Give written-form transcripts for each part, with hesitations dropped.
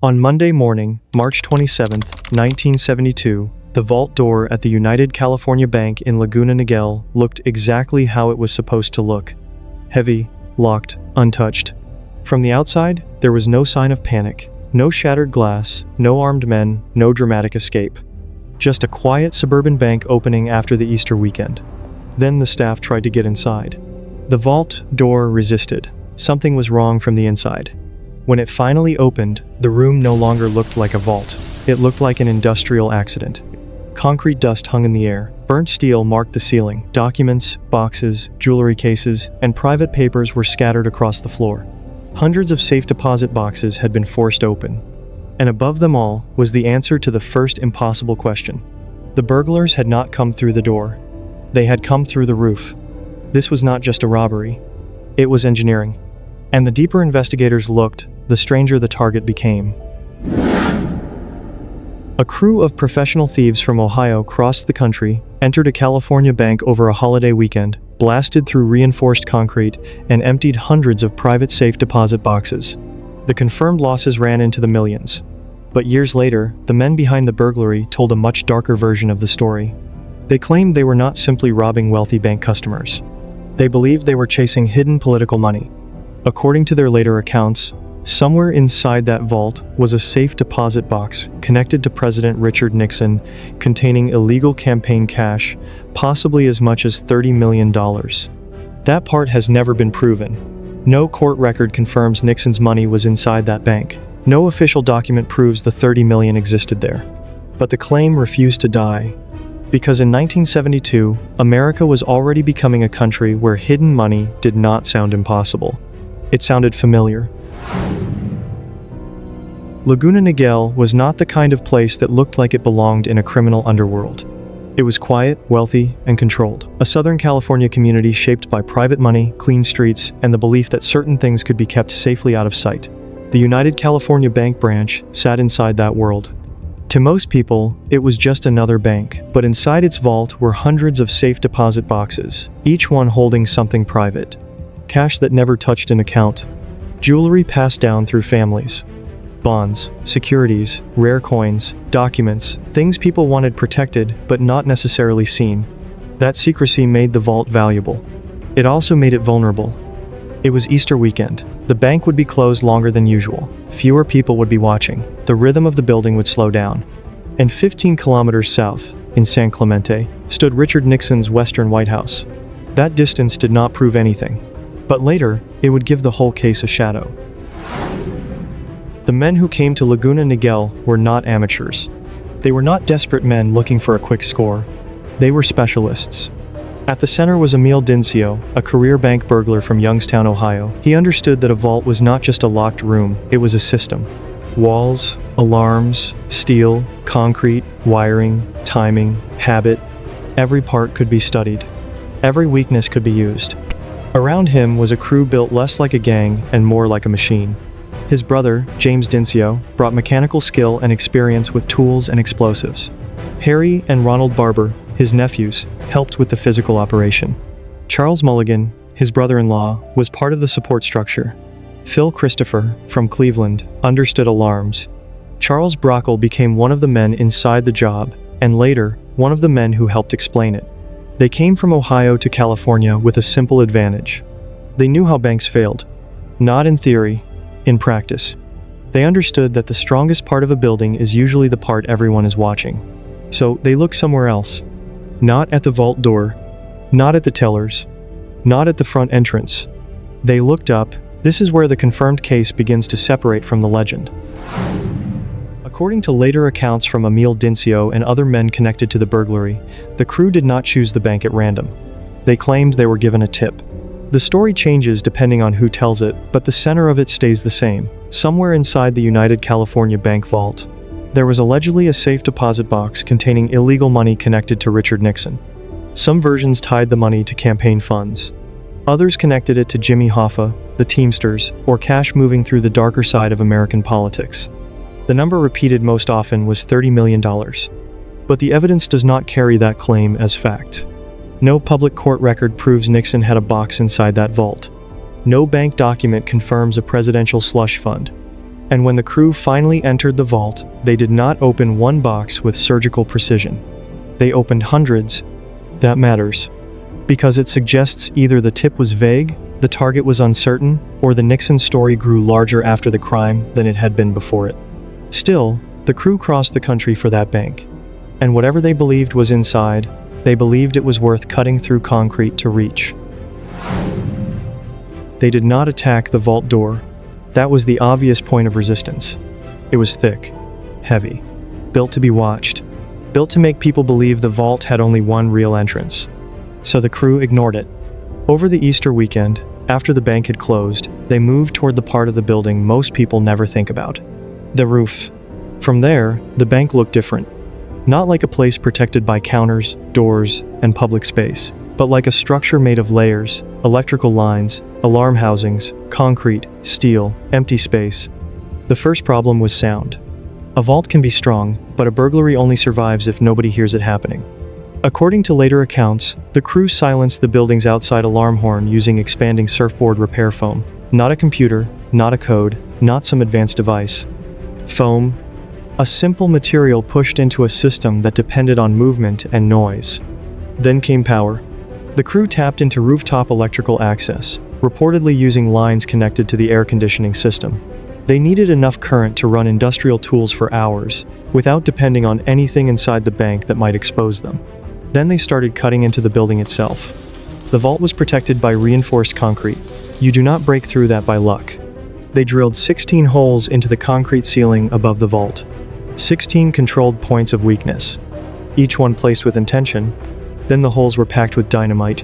On Monday morning, March 27, 1972, the vault door at the United California Bank in Laguna Niguel looked exactly how it was supposed to look. Heavy, locked, untouched. From the outside, there was no sign of panic, no shattered glass, no armed men, no dramatic escape. Just a quiet suburban bank opening after the Easter weekend. Then the staff tried to get inside. The vault door resisted. Something was wrong from the inside. When it finally opened, the room no longer looked like a vault. It looked like an industrial accident. Concrete dust hung in the air. Burnt steel marked the ceiling. Documents, boxes, jewelry cases, and private papers were scattered across the floor. Hundreds of safe deposit boxes had been forced open. And above them all was the answer to the first impossible question. The burglars had not come through the door. They had come through the roof. This was not just a robbery. It was engineering. And the deeper investigators looked, the stranger the target became. A crew of professional thieves from Ohio crossed the country, entered a California bank over a holiday weekend, blasted through reinforced concrete, and emptied hundreds of private safe deposit boxes. The confirmed losses ran into the millions. But years later, the men behind the burglary told a much darker version of the story. They claimed they were not simply robbing wealthy bank customers. They believed they were chasing hidden political money. According to their later accounts, somewhere inside that vault was a safe deposit box connected to President Richard Nixon, containing illegal campaign cash, possibly as much as $30 million. That part has never been proven. No court record confirms Nixon's money was inside that bank. No official document proves the $30 million existed there. But the claim refused to die. Because in 1972, America was already becoming a country where hidden money did not sound impossible. It sounded familiar. Laguna Niguel was not the kind of place that looked like it belonged in a criminal underworld. It was quiet, wealthy, and controlled. A Southern California community shaped by private money, clean streets, and the belief that certain things could be kept safely out of sight. The United California Bank branch sat inside that world. To most people, it was just another bank, but inside its vault were hundreds of safe deposit boxes, each one holding something private. Cash that never touched an account. Jewelry passed down through families. Bonds, securities, rare coins, documents, things people wanted protected but not necessarily seen. That secrecy made the vault valuable. It also made it vulnerable. It was Easter weekend. The bank would be closed longer than usual. Fewer people would be watching. The rhythm of the building would slow down. And 15 kilometers south, in San Clemente, stood Richard Nixon's Western White House. That distance did not prove anything. But later, it would give the whole case a shadow. The men who came to Laguna Niguel were not amateurs. They were not desperate men looking for a quick score. They were specialists. At the center was Emil Dinsio, a career bank burglar from Youngstown, Ohio. He understood that a vault was not just a locked room, it was a system. Walls, alarms, steel, concrete, wiring, timing, habit. Every part could be studied. Every weakness could be used. Around him was a crew built less like a gang and more like a machine. His brother, James Dinsio, brought mechanical skill and experience with tools and explosives. Harry and Ronald Barber, his nephews, helped with the physical operation. Charles Mulligan, his brother-in-law, was part of the support structure. Phil Christopher, from Cleveland, understood alarms. Charles Brockle became one of the men inside the job, and later, one of the men who helped explain it. They came from Ohio to California with a simple advantage. They knew how banks failed. Not in theory, in practice. They understood that the strongest part of a building is usually the part everyone is watching. So they looked somewhere else. Not at the vault door, not at the tellers, not at the front entrance. They looked up. This is where the confirmed case begins to separate from the legend. According to later accounts from Emil Dinsio and other men connected to the burglary, the crew did not choose the bank at random. They claimed they were given a tip. The story changes depending on who tells it, but the center of it stays the same. Somewhere inside the United California Bank vault, there was allegedly a safe deposit box containing illegal money connected to Richard Nixon. Some versions tied the money to campaign funds. Others connected it to Jimmy Hoffa, the Teamsters, or cash moving through the darker side of American politics. The number repeated most often was $30 million. But the evidence does not carry that claim as fact. No public court record proves Nixon had a box inside that vault. No bank document confirms a presidential slush fund. And when the crew finally entered the vault, they did not open one box with surgical precision. They opened hundreds. That matters, because it suggests either the tip was vague, the target was uncertain, or the Nixon story grew larger after the crime than it had been before it. Still, the crew crossed the country for that bank. And whatever they believed was inside, they believed it was worth cutting through concrete to reach. They did not attack the vault door. That was the obvious point of resistance. It was thick, heavy, built to be watched, built to make people believe the vault had only one real entrance. So the crew ignored it. Over the Easter weekend, after the bank had closed, they moved toward the part of the building most people never think about: the roof. From there, the bank looked different. Not like a place protected by counters, doors, and public space, but like a structure made of layers, electrical lines, alarm housings, concrete, steel, empty space. The first problem was sound. A vault can be strong, but a burglary only survives if nobody hears it happening. According to later accounts, the crew silenced the building's outside alarm horn using expanding surfboard repair foam. Not a computer, not a code, not some advanced device. Foam. A simple material pushed into a system that depended on movement and noise. Then came power. The crew tapped into rooftop electrical access, reportedly using lines connected to the air conditioning system. They needed enough current to run industrial tools for hours, without depending on anything inside the bank that might expose them. Then they started cutting into the building itself. The vault was protected by reinforced concrete. You do not break through that by luck. They drilled 16 holes into the concrete ceiling above the vault. 16 controlled points of weakness, each one placed with intention. Then the holes were packed with dynamite.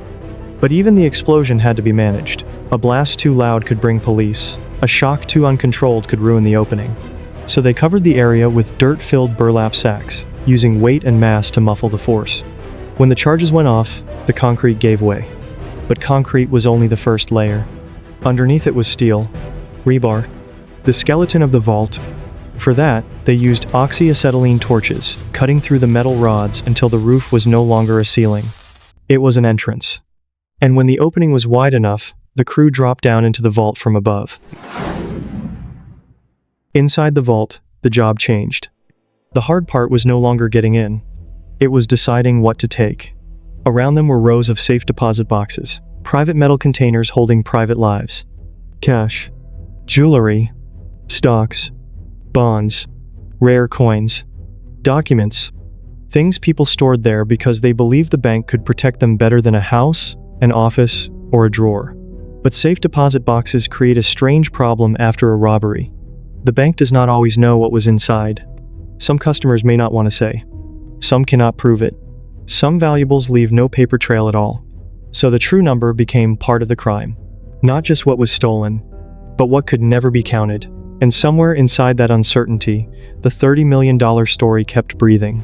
But even the explosion had to be managed. A blast too loud could bring police. A shock too uncontrolled could ruin the opening. So they covered the area with dirt-filled burlap sacks, using weight and mass to muffle the force. When the charges went off, the concrete gave way. But concrete was only the first layer. Underneath it was steel, rebar, the skeleton of the vault. For that, they used oxyacetylene torches, cutting through the metal rods until the roof was no longer a ceiling. It was an entrance. And when the opening was wide enough, the crew dropped down into the vault from above. Inside the vault, the job changed. The hard part was no longer getting in. It was deciding what to take. Around them were rows of safe deposit boxes, private metal containers holding private lives. Cash, jewelry, stocks, bonds, rare coins, documents, things people stored there because they believed the bank could protect them better than a house, an office, or a drawer. But safe deposit boxes create a strange problem after a robbery. The bank does not always know what was inside. Some customers may not want to say. Some cannot prove it. Some valuables leave no paper trail at all. So the true number became part of the crime. Not just what was stolen, but what could never be counted. And somewhere inside that uncertainty, the $30 million story kept breathing.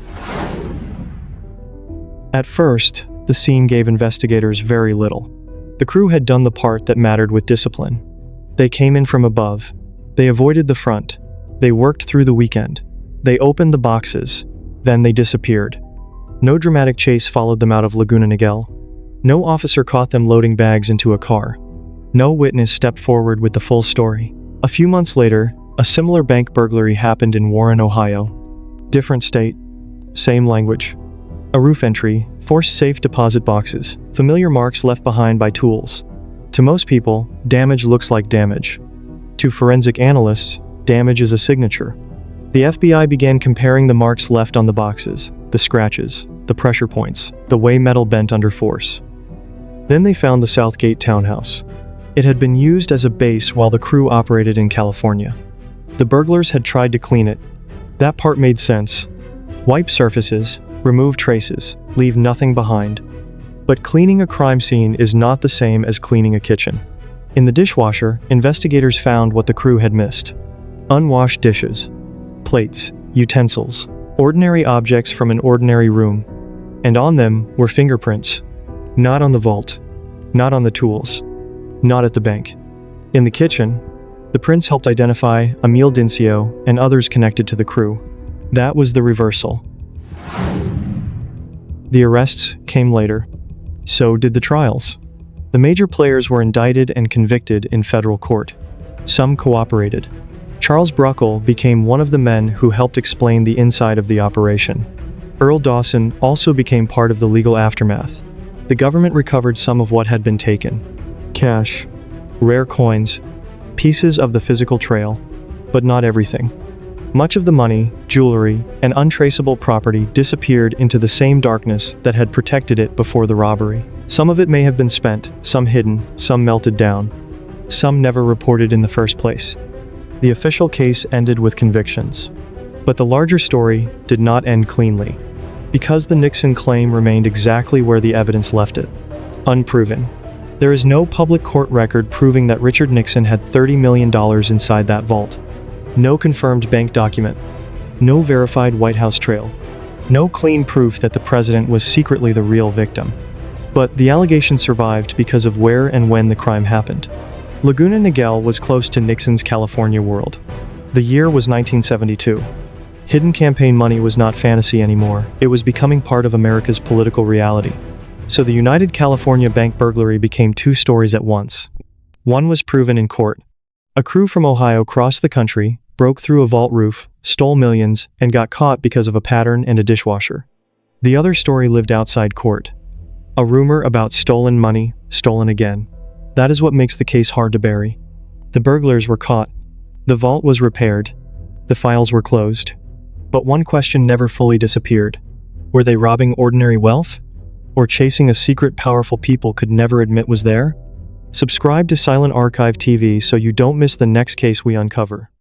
At first, the scene gave investigators very little. The crew had done the part that mattered with discipline. They came in from above. They avoided the front. They worked through the weekend. They opened the boxes. Then they disappeared. No dramatic chase followed them out of Laguna Niguel. No officer caught them loading bags into a car. No witness stepped forward with the full story. A few months later, a similar bank burglary happened in Warren, Ohio. Different state, same language. A roof entry, forced safe deposit boxes, familiar marks left behind by tools. To most people, damage looks like damage. To forensic analysts, damage is a signature. The FBI began comparing the marks left on the boxes, the scratches, the pressure points, the way metal bent under force. Then they found the Southgate townhouse. It had been used as a base while the crew operated in California. The burglars had tried to clean it. That part made sense. Wipe surfaces, remove traces, leave nothing behind. But cleaning a crime scene is not the same as cleaning a kitchen. In the dishwasher, investigators found what the crew had missed. Unwashed dishes, plates, utensils, ordinary objects from an ordinary room. And on them were fingerprints. Not on the vault. Not on the tools. Not at the bank. In the kitchen, the prints helped identify Emil Dinsio and others connected to the crew. That was the reversal. The arrests came later. So did the trials. The major players were indicted and convicted in federal court. Some cooperated. Charles Bruckle became one of the men who helped explain the inside of the operation. Earl Dawson also became part of the legal aftermath. The government recovered some of what had been taken: cash, rare coins, pieces of the physical trail, but not everything. Much of the money, jewelry, and untraceable property disappeared into the same darkness that had protected it before the robbery. Some of it may have been spent, some hidden, some melted down, some never reported in the first place. The official case ended with convictions. But the larger story did not end cleanly, because the Nixon claim remained exactly where the evidence left it: unproven. There is no public court record proving that Richard Nixon had $30 million inside that vault. No confirmed bank document. No verified White House trail. No clean proof that the president was secretly the real victim. But the allegation survived because of where and when the crime happened. Laguna Niguel was close to Nixon's California world. The year was 1972. Hidden campaign money was not fantasy anymore. It was becoming part of America's political reality. So the United California bank burglary became two stories at once. One was proven in court. A crew from Ohio crossed the country, broke through a vault roof, stole millions, and got caught because of a pattern and a dishwasher. The other story lived outside court. A rumor about stolen money, stolen again. That is what makes the case hard to bury. The burglars were caught. The vault was repaired. The files were closed. But one question never fully disappeared. Were they robbing ordinary wealth? Or chasing a secret powerful people could never admit was there? Subscribe to Silent Archive TV so you don't miss the next case we uncover.